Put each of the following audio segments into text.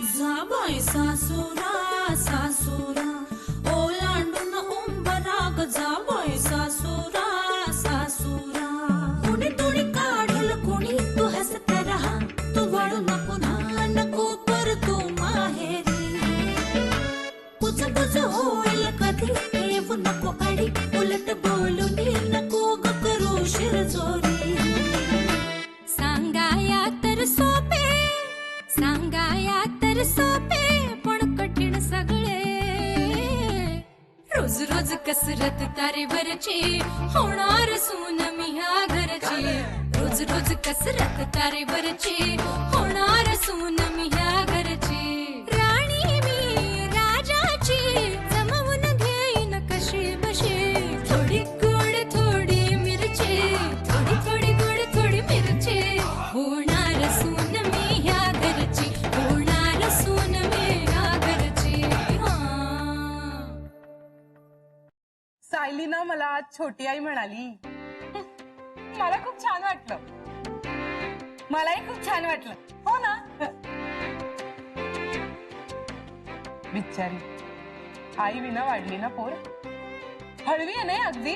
जाबाई सासुरा सासुरा ओलांडून उंबराग जाबाई सासुरा सासुरा कुणी तुणी काढल कुणी तू हसत रहा तू वळू नको ना नको पर तू माहेरी कुछ कुछ होईल कधी येऊ नको अडी उलट बोलून नको ग करू शिरजोरी सांगाया तर सोपे सांगाया तर सोपे पण कठीण सगळे रोज रोज कसरत तारेवरची होणार सून मी ह्या घरची रोज रोज कसरत तारेवरची होणार सून मी ह्या घरची राणी मी राजाची जमवून घेईन कशी बशी थोडी गोड थोडी मिरची थोडी थोडी गोड थोडी मिरची होणार सून मी ह्या घरची होणार सून मी ह्या घरची सायलीनं मला आज छोटी आई म्हणाली. मला खूप छान वाटलं. मलाही खूप छान वाटलं. हो ना. बिचारी आई विना वाढली ना पोर. हळवी आहे ना अगदी.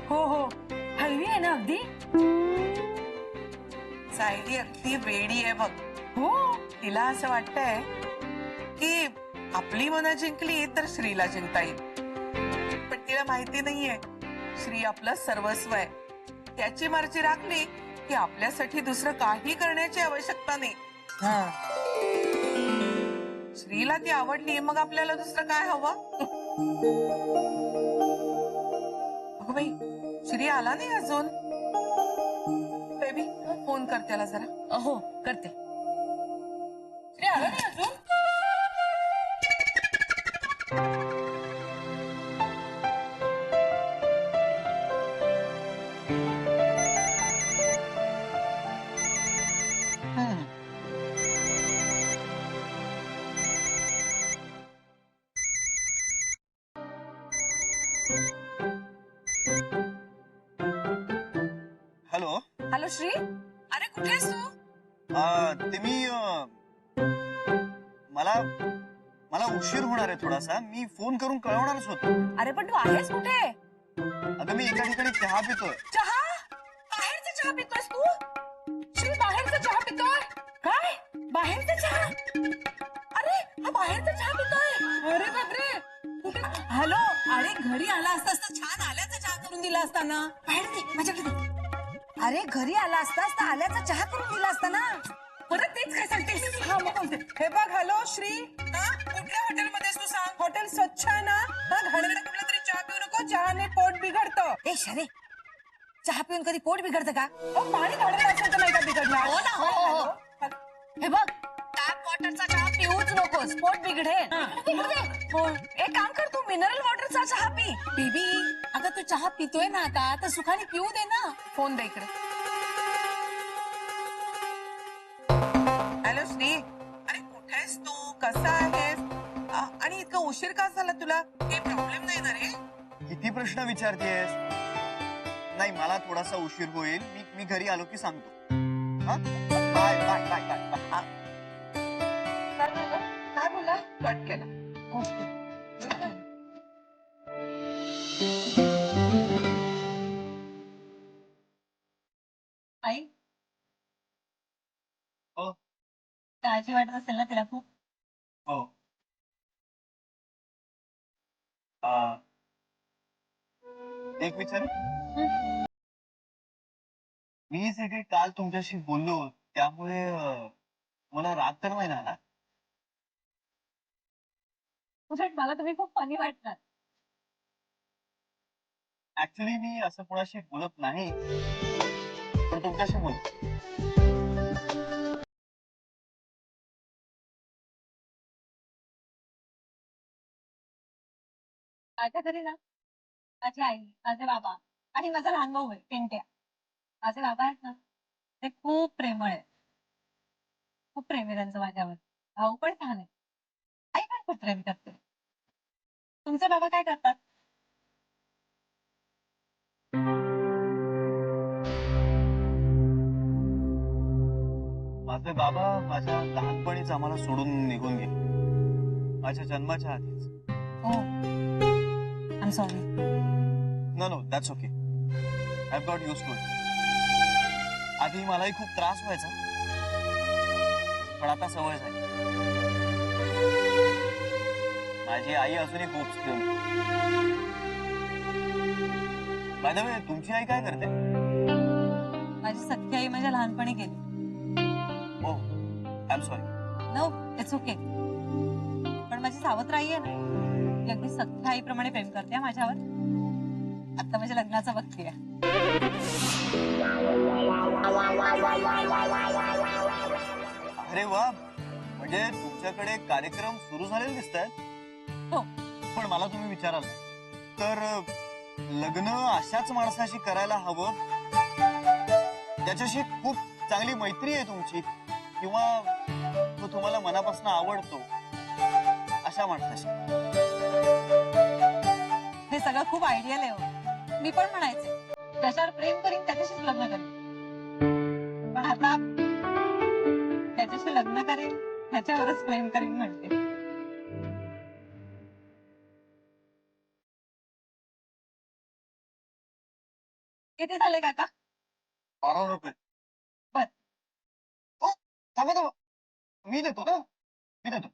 हो हो हळवी आहे ना अगदी. सायली अगदी वेडी आहे बघ. हो तिला असं वाटतंय की आपली मनं जिंकली तर श्रीला जिंकता येईल, पण तिला माहिती नाहीये श्री आपलं सर्वस्व आहे. त्याची मर्जी राखली की आपल्यासाठी दुसरं काही करण्याची आवश्यकता नाही. श्रीला ती आवडली मग आपल्याला दुसरं काय हवं. अगं बाई श्री आला नाही अजून. बेबी फोन कर त्याला जरा. हो करते. श्री आला नाही अजून. हॅलो. हॅलो श्री. अरे कुठे आहेस तू. ते मी मला मला उशीर होणार आहे थोडासा. मी फोन करून कळवणारच होतो. अरे पण तू आहेस कुठे. अगं मी एका ठिकाणी चहा पितोय. चहा. बाहेरचा चहा पितोयस तू. श्री बाहेरचा चहा पितोय. काय बाहेरचा चहा. अरे हा बाहेरचा चहा पितोय. अरे बापरे. हॅलो. अरे घरी आला असतास तर छान आल्याचा चहा करून दिला असता ना. बाहेर दे माझ्याकडे दे. अरे घरी आला असतास तर आल्याचा चहा करून दिला असता ना. परत तेच काय सांगतेस. हा मग बोलते. हे बघ हॅलो श्री. कुठल्या हॉटेलमध्ये तू सांग. हॉटेल स्वच्छ आहे ना. घाणेरडा कुठला तरी चहा पिऊ नको. चहाने पोट बिघडतं. ए शरे चहा पिऊन कधी पोट बिघडतं का? पाणी घाणेरडं असेल तर नाही का बिघडणार. हो ना, हो, हो. हे बघ टॅप वॉटरचा चहा पिऊच नकोस पोट बिघडेल. एक काम कर तू मिनरल वॉटरचा चहा पी. बेबी अगं तू चहा पितोय ना आता तर सुखाने पिऊ दे ना. फोन दे इकडे. हॅलो श्री. अरे कुठे आहेस तू. कसा आहेस. आणि इतका उशीर का झाला तुला. काही प्रॉब्लेम नाही ना रे. किती प्रश्न विचारतेस. नाही मला थोडासा उशीर होईल. मी घरी आलो की सांगतो. हा बाय बाय बाय बाय. काय बोला. कट केला. आई हो. काळजी वाटत असेल ना तिला खूप. हो. एक विचार. मी जे काही काल तुमच्याशी बोललो त्यामुळे मला राग तर नाही ना आला. उलट मला तुम्ही खूप फनी वाटतात. ऍक्च्युली मी असं कोणाशी बोलत नाही पण तुमच्याशी बोलतो. माझ्या घरी ना माझी आई माझे बाबा आणि माझा लहान भाऊ आहे पिंट्या. माझे बाबा आहेत ना ते खूप प्रेमळ आहे. खूप प्रेम आहे त्यांचं माझ्यावर. भाऊ पण छान आहे. आई पण खूप प्रेम करते. तुमचे बाबा काय करतात. माझे बाबा माझ्या लहानपणीच आम्हाला सोडून निघून गेले, माझ्या जन्माच्या आधीच. हो, I am sorry. No that's okay. I got use to it. आधी मलाही खूप त्रास व्हायचा, पण आता सवय झाली. माझी आई अजूनही खूप घेऊन. बाय द वे, तुमची आई काय करते? माझी सख्खी आई माझ्या लहानपणी गेली. हो, I am sorry. No, it's okay. पण माझी सावत्र आई आहे ना, ती अगदी सख्ख्या आईप्रमाणे प्रेम करते माझ्यावर. आता माझ्या लग्नाचा बघतीये. अरे वा, म्हणजे तुमच्याकडे कार्यक्रम सुरू झालेले दिसत आहेत. हो. पण मला तुम्ही विचाराल तर लग्न अशाच माणसाशी करायला हवं, त्याच्याशी खूप चांगली मैत्री आहे तुमची, किंवा तो तुम्हाला मनापासून आवडतो अशा माणसाशी. हे सगळं खूप आयडियल आहे हो. मी पण म्हणायचे त्याच्यावर प्रेम करीन त्याच्याशीच लग्न करीन, पण आता त्याच्याशी लग्न करेन त्याच्यावरच प्रेम करीन म्हणते. किती झाले काका? 12 रुपये. बर. ओ, थांबा थांबा, मी देतो ना, मी देतो.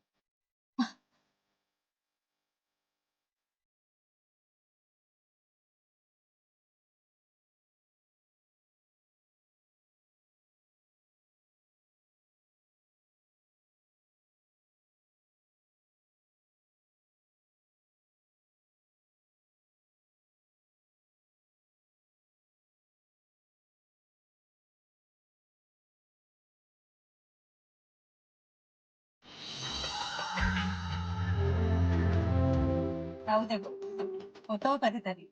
राहू दे, होतो कधीतरी.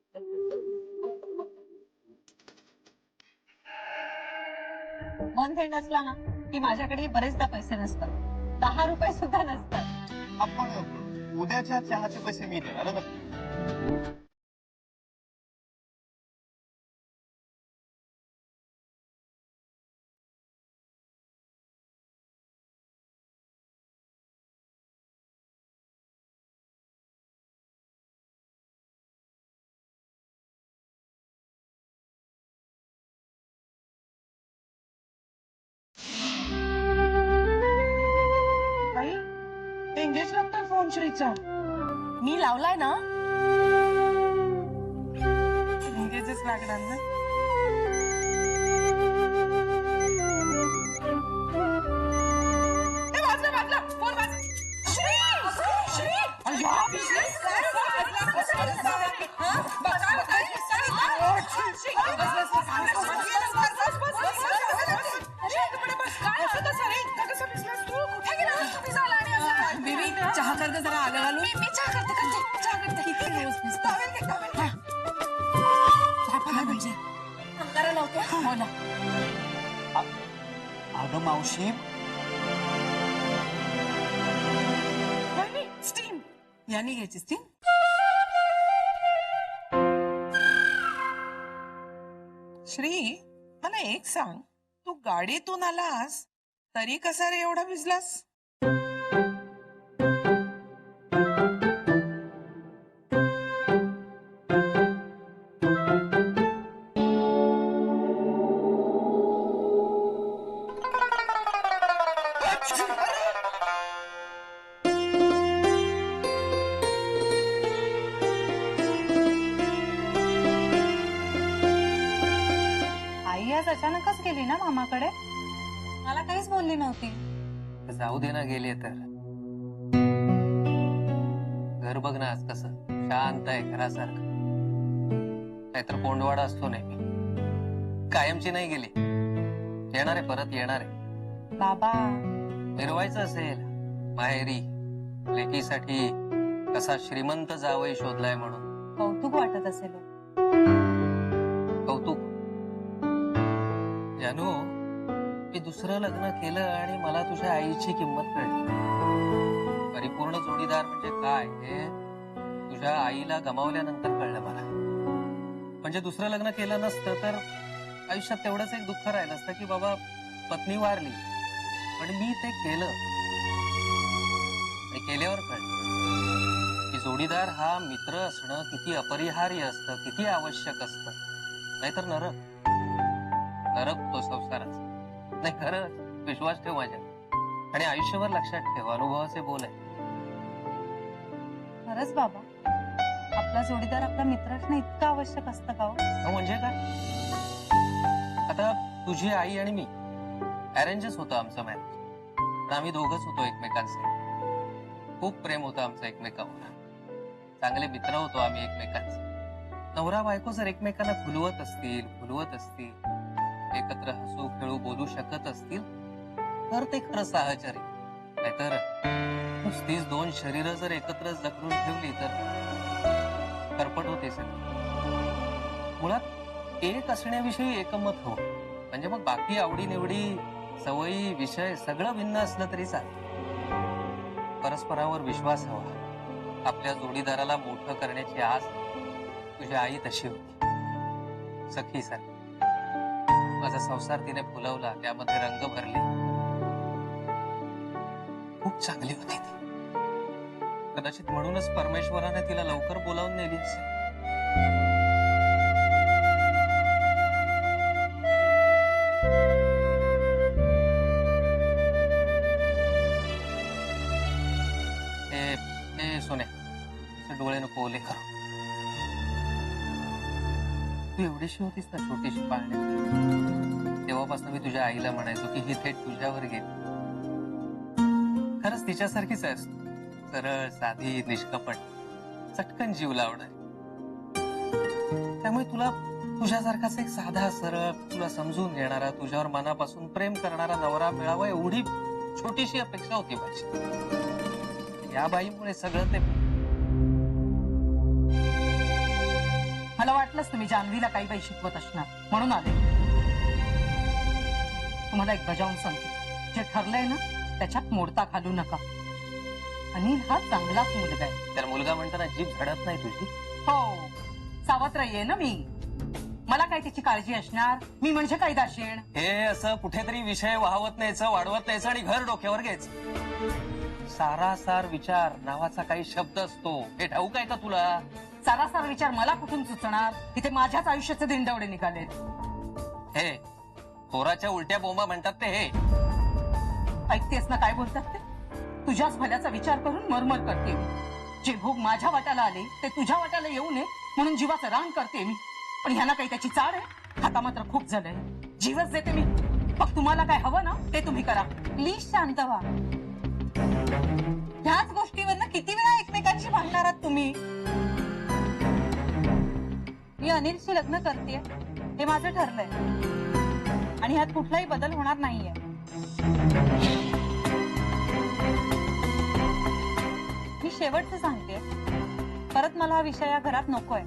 मन खेळ नसला ना की माझ्याकडे बरेचदा पैसे नसतात. 10 रुपये सुद्धा नसतात. आपण उद्याच्या चहाचे पैसे मी देणार ना. बाई, एंगेज लागतोय फोन श्रीचा. मी लावलाय ना. एंगेजच लागणार ना. ए, वाजला वाजला, फोन वाजला. श्री, श्री, अय्या, श्री, काय वाजला? कसं झालं? हा? बसा, बसा, श्री, श्री, बस, बस, बस, बस, बस, बस, बस, बस. अरे, इकडे बस. काय असं कसं रे? कसं बसलास तू? कुठे गेला? किती झाला आणि असं? बेबी, चहा करते जरा आलं घालून. मी चहा करते. चहा करते. किती दिवस दिसतो. टॉवेल घे, टॉवेल घे. चहा पण म्हणजे अंगारा लावते. हो ना. अगं मावशी, स्टीम यानी घ्यायची स्टीम. श्री, मला एक सांग, तू गाडीतून आलास तरी कसा रे एवढा भिजलास? आई आज अचानकच गेली ना मामाकडे. मला काहीच बोलली नव्हती. जाऊ दे ना, गेले तर. घर बघ ना आज कसं शांत आहे, घरासारखं. नाहीतर कोंडवाडा असतो नेहमी. कायमची नाही गेली, येणार आहे, परत येणार आहे. बाबा, मिरवायचं असेल माहेरी लेकीसाठी कसा श्रीमंत जावई शोधलाय म्हणून. कौतुक वाटत असेल. कौतुक. जानू, मी दुसरं लग्न केलं आणि मला तुझ्या आईची किंमत कळली. परिपूर्ण जोडीदार म्हणजे काय हे तुझ्या आईला गमावल्यानंतर कळलं मला. म्हणजे दुसरं लग्न केलं नसतं तर आयुष्यात तेवढंच एक दुःख राहिलं असतं की बाबा पत्नी वारली पण मी ते केलं आणि केल्यावर कळलं की जोडीदार हा मित्र असणं किती अपरिहार्य असतं, किती आवश्यक असतं. नाहीतर नरक नरक तो संसाराचा. नाही खरंच विश्वास ठेव माझ्या आणि आयुष्यभर लक्षात ठेव, अनुभवाचे बोल आहे. खरंच बाबा, आपला जोडीदार आपला मित्र असणं इतकं आवश्यक असतं का हो? म्हणजे काय, आता तुझी आई आणि मी अरेंजच होतं आमचं मॅरेज, पण आम्ही दोघच होतो एकमेकांचे. खूप प्रेम होतं आमचं एकमेकांवर, चांगले मित्र होतो आम्ही एकमेकांचे. नवरा बायको जर एकमेकांना फुलवत असतील, एकत्र हसू खेळू बोलू शकत असतील तर ते खरं साहचर्य. नाहीतर नुसतीच दोन शरीरं जर एकत्र जखडून ठेवली तर करपट होते सगळं. मुळात एक असण्याविषयी एकमत हो, म्हणजे मग बाकी आवडीनिवडी सवयी विषय सगळं भिन्न असलं तरी चालतं. परस्परावर विश्वास हवा. आपल्या जोडीदाराला मोठं करण्याची आस. तुझी आई तशी होती, सखी सारखी. माझा संसार तिने फुलवला, त्यामध्ये रंग भरले. खूप चांगली होती ती. कदाचित म्हणूनच परमेश्वराने तिला लवकर बोलावून नेली असेल. सोने डोळे नको ओले करू. तू एवढीशी होतीस ना, छोटीशी पाळण्यात, तेव्हापासून मी तुझ्या आईला म्हणायचो की ही थेट तुझ्यावर गेली. खरंच तिच्यासारखीच आहेस, सरळ साधी निष्कपट, चटकन जीव लावणारी. त्यामुळे तुला तुझ्यासारखाच एक साधा सरळ, तुला समजून घेणारा, तुझ्यावर मनापासून प्रेम करणारा नवरा मिळावा एवढी छोटीशी अपेक्षा होती माझी. या बाईमुळे सगळं ते. मला वाटलंच तुम्ही जान्हवीला काही बाई शिकवत असणार म्हणून आले. तुम्हाला एक बजावून सांगते, जे ठरलंय ना त्याच्यात मोडता घालू नका. अनिल हा चांगलाच मुलगा आहे. तर मुलगा म्हणताना जीभ झडत नाही तुझी? हो, सावत्र आहे ना मी. मला काय त्याची काळजी असणार? मी म्हणजे कायदाशीर. हे असं कुठेतरी विषय वाहवत न्यायचं, वाढवत न्यायचं आणि घर डोक्यावर घ्यायचं. सारासार विचार नावाचा काही शब्द असतो, हे ठाऊक आहे का तुला? सारासार विचार मला कुठून सुचणार? तिथे माझ्याच आयुष्याचे दिंडवडे निघालेत. हे थोराच्या उलट्या बोंबा म्हणतात ते हे. ऐकतेस ना काय बोलतात ते? तुझ्याच भल्याचा विचार करून मरमर करते मी. जे भोग माझ्या वाट्याला आले ते तुझ्या वाट्याला येऊ नये म्हणून जीवाचं रान करते मी. पण ह्यांना काही त्याची चाड आहे? आता मात्र खूप झालंय. जीवच देते मी. मग तुम्हाला काय हवं ना ते तुम्ही करा. प्लीज शांत व्हा. ह्याच गोष्टीवरनं किती वेळा एकमेकांशी भांडणार आहात तुम्ही? मी अनिलशी लग्न करते, हे माझं ठरलंय आणि ह्यात कुठलाही बदल होणार नाहीये. मी शेवटचं सांगते, परत मला हा विषय या घरात नकोय.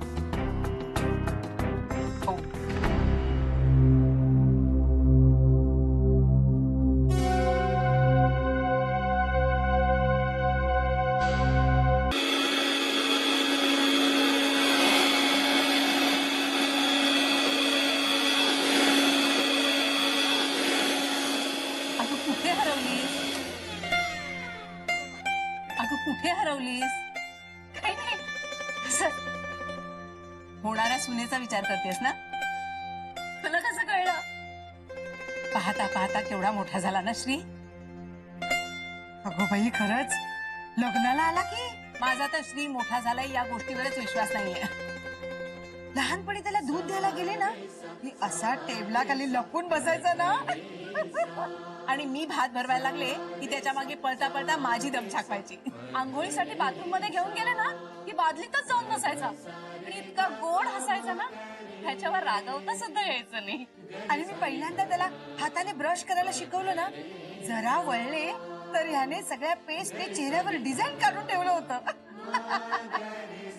हो. कुठे हरवलीस? अगं कुठे हरवलीस? काही नाही, असंच. होणाऱ्या सुनेचा विचार करतेस ना? तुला कसं कळलं? पाहता पाहता केवढा मोठा झाला ना श्री. अगो बाई, खरंच लग्नाला आला की? माझा तर श्री मोठा झालाय या गोष्टीवरच विश्वास नाहीये. लहानपणी त्याला दूध द्यायला गेले ना की असा टेबलाखाली लपून बसायचा ना. आणि मी भात भरवायला लागले की त्याच्या मागे पळता पळता माझी दम छाकवायची. आंघोळीसाठी बाथरूम मध्ये घेऊन गेले ना की बादलीतच जाऊन बसायचा. आणि इतका गोड हसायचा ना, ह्याच्यावर रागवता सुद्धा यायचं नाही. आणि मी पहिल्यांदा त्याला हाताने ब्रश करायला शिकवलं ना, जरा वळले तर ह्याने सगळ्या पेस्टने चेहऱ्यावर डिझाईन काढून ठेवलं होतं.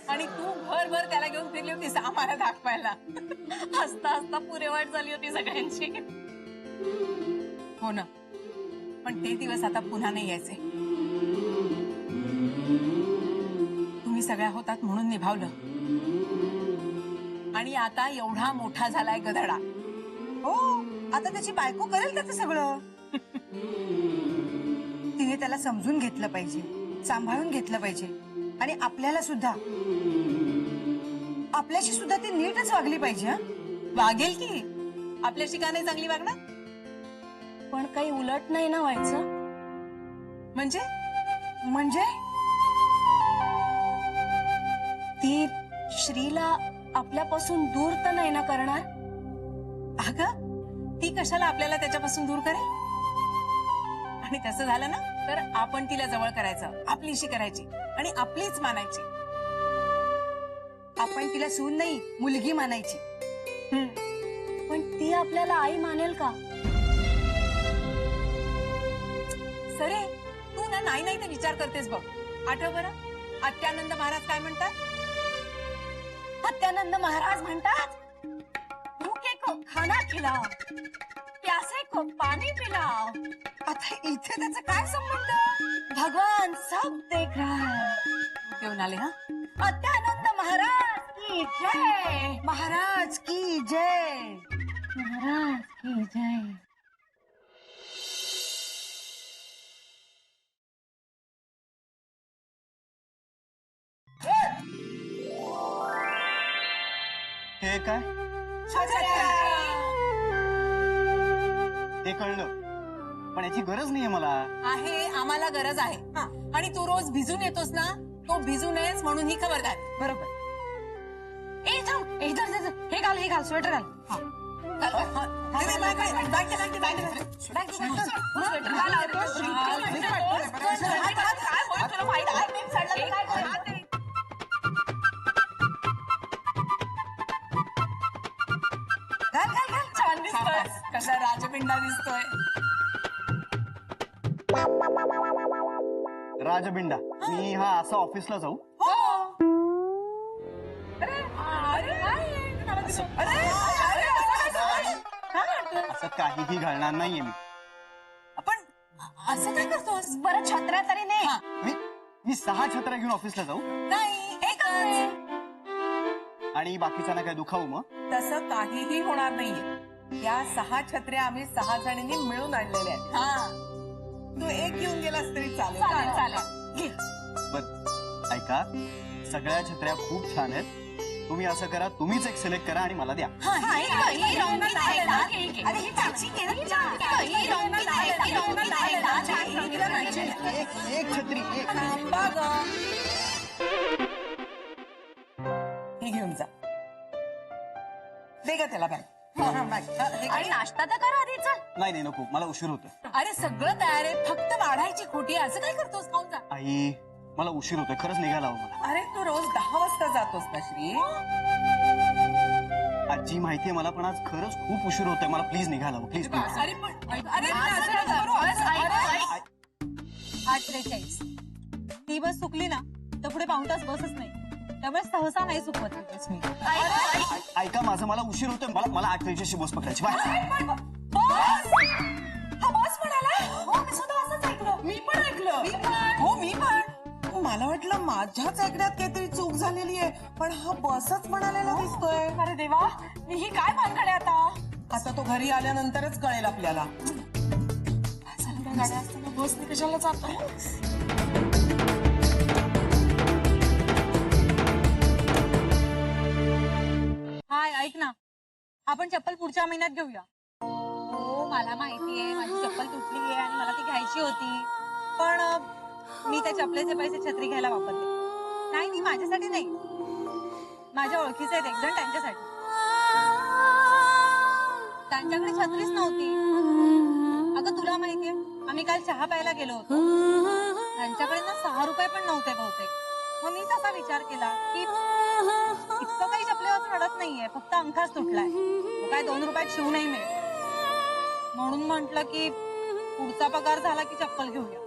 आणि तू भरभर त्याला घेऊन फिरली होतीस आम्हाला दाखवायला. हसता हसता पुरेवाट झाली होती सगळ्यांची. हो ना, पण ते दिवस आता पुन्हा नाही यायचे. तुम्ही सगळ्या होतात म्हणून निभावलं. आणि आता एवढा मोठा झालाय गधडा. हो, आता त्याची बायको करेल त्याचं सगळं. तिने त्याला समजून घेतलं पाहिजे, सांभाळून घेतलं पाहिजे आणि आपल्याला सुद्धा, आपल्याशी सुद्धा ती नीटच वागली पाहिजे. हं? वागेल की, आपल्याशी का नाही चांगली वागणार? पण काही उलट नाही ना व्हायचं. म्हणजे म्हणजे ती श्रीला आपल्यापासून दूर तर नाही ना करणार. अगं, ती कशाला आपल्याला त्याच्यापासून दूर करेल? आणि तसं झालं ना तर आपण तिला जवळ करायचं, आपलीशी करायची आणि आपलीच मानायची. आपण तिला सून नाही, मुलगी मानायची. पण ती आपल्याला आई मानेल का? सरे, तू ना नाही नाही ते विचार करतेस बघ. आठव बरं, अत्यानंद महाराज काय म्हणतात? सत्यानंद महाराज म्हणतात, भूखे को खाना खिलाओ, प्यासे को पानी पिलाओ. आता इथे त्याचा काय संबंध? भगवान सब देख रहा है. घेऊन आले हा. सत्यानंद महाराज की जय. महाराज की जय. महाराज की जय. हे काय ते कळलं, पण याची गरज नाहीये मला. आहे, आम्हाला गरज आहे. हा. आणि तू रोज भिजून येतोस ना, तो भिजू नयेस म्हणून ही खबरदारी. बरोबर. ए थांब, इधर हे घाल स्वेटर घाल. छान दिसतोय, कसा राजपिंडा दिसतोय. राजबिंडा, मी हा असा ऑफिसला जाऊ? असं काहीही घालणार नाहीये मी. आपण असं काय करतोस? बरं छत्र्या तरी नाही. हा. मी 6 छत्र्या घेऊन ऑफिसला जाऊ नाही, एकच. आणि बाकीच्यांना काय दुखावू मग? तसं काहीही होणार नाहीये. या 6 छत्र्या आम्ही 6 जणींनी मिळून आणलेल्या आहेत. हा, तू एक घेऊन गेलास तरी चालेल. चालेल चालेल. बर ऐका, सगळ्या छत्र्या खूप छान आहेत. तुम्ही असं करा, तुम्हीच एक सिलेक्ट करा आणि मला द्या. एक छत्री एक. ही घेऊन जा. दे ग त्याला बॅग. आणि नाश्ता तर करा आधी. चल. नाही नको, मला उशीर होतोय. अरे सगळं तयार आहे, फक्त वाढायची खोटी. असं काय करतोस? खाऊन जा. आई, मला उशीर होतोय, खरंच निघायला हवं मला. अरे तू रोज 10 वाजता जातोस ना श्री? आजी माहितीये मला, पण आज खरंच खूप उशीर होतोय. मला प्लीज निघायला हवं, प्लीज प्लीज. अरे पण अरे असं नका करू. बस, ऐक. 8:43. ती बस चुकली ना तर पुढे पाऊण तास बसच नाही. त्यामुळे सहसा नाही चुकवत बस मी. ऐका माझं, मला उशीर होतोय. मला 8:43ची बस पकडायची. बाय. हा बस म्हणाला. हो, मी सुद्धा असंच ऐकलं. मी पण ऐकलं. हो मी पण. मला वाटलं माझ्याच ऐकण्यात काहीतरी चूक झालेली आहे, पण हा बसच म्हणालेला दिसतोय. अरे देवा, मी ही काय भानगड आहे आता? आता तो घरी आल्यानंतरच कळेल आपल्याला. गाड्या असताना बसने कशाला जातोय? हाय, ऐक ना, आपण चप्पल पुढच्या महिन्यात घेऊया. हो, मला माहितीये माझी चप्पल तुटली आहे आणि मला ती घ्यायची होती, पण मी त्या चपलेचे पैसे छत्री घ्यायला वापरले. नाही, माझ्यासाठी नाही, माझ्या ओळखीचे आहेत एक जण, त्यांच्यासाठी. त्यांच्याकडे छत्रीच नव्हती. अगं तुला माहितीये, आम्ही काल चहा प्यायला गेलो होतो. त्यांच्याकडे ना 6 रुपये पण नव्हते बहुतेक. मग मीच असा विचार केला की इतकं काही चपले वाचून रडत नाहीये, फक्त अंगठाच तुटलाय, तो काय 2 रुपयात शिवू नाही मिळेल. म्हणून म्हंटल की पुढचा पगार झाला की चप्पल घेऊया.